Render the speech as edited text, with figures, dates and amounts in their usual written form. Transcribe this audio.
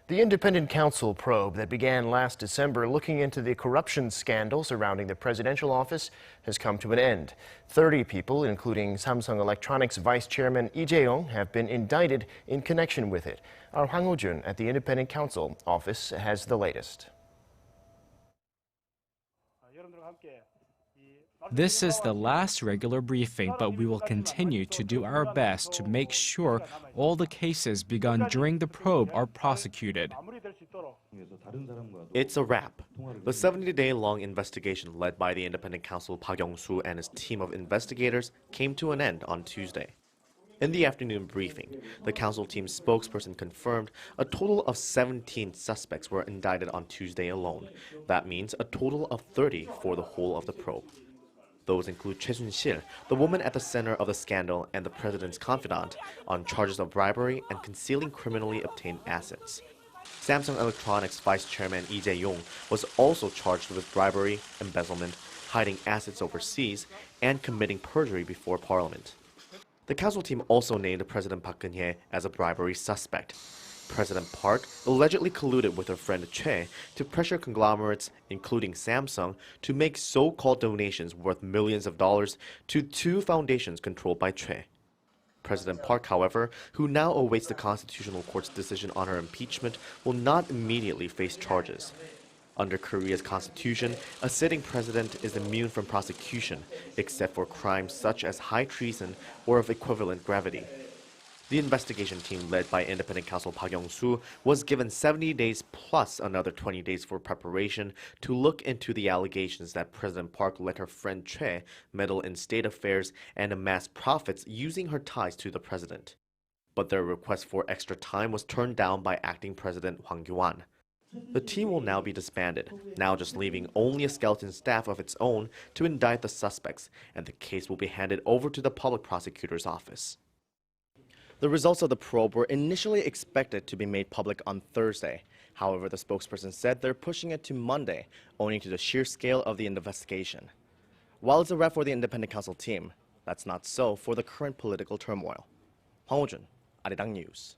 The independent counsel probe that began last December looking into the corruption scandal surrounding the presidential office has come to an end. 30 people, including Samsung Electronics Vice Chairman Jae-yong, have been indicted in connection with it. Our Hwang Hojun at the independent counsel office has the latest. This is the last regular briefing, but we will continue to do our best to make sure all the cases begun during the probe are prosecuted. It's a wrap. The 70-day-long investigation led by the independent counsel Park Young-soo and his team of investigators came to an end on Tuesday. In the afternoon briefing, the counsel team's spokesperson confirmed a total of 17 suspects were indicted on Tuesday alone. That means a total of 30 for the whole of the probe. Those include Choi Soon-sil, the woman at the center of the scandal and the president's confidant, on charges of bribery and concealing criminally obtained assets. Samsung Electronics Vice Chairman Lee Jae-yong was also charged with bribery, embezzlement, hiding assets overseas, and committing perjury before Parliament. The counsel team also named President Park Geun-hye as a bribery suspect. President Park allegedly colluded with her friend Choi to pressure conglomerates, including Samsung, to make so-called donations worth millions of dollars to two foundations controlled by Choi. President Park, however, who now awaits the Constitutional Court's decision on her impeachment, will not immediately face charges. Under Korea's constitution, a sitting president is immune from prosecution, except for crimes such as high treason or of equivalent gravity. The investigation team led by independent counsel Park Young-soo was given 70 days plus another 20 days for preparation to look into the allegations that President Park let her friend Choi meddle in state affairs and amass profits using her ties to the president. But their request for extra time was turned down by acting President Hwang Hojun. The team will now be disbanded, now just leaving only a skeleton staff of its own to indict the suspects, and the case will be handed over to the public prosecutor's office. The results of the probe were initially expected to be made public on Thursday. However, the spokesperson said they're pushing it to Monday, owing to the sheer scale of the investigation. While it's a wrap for the independent counsel team, that's not so for the current political turmoil. Hwang Hojun, Arirang News.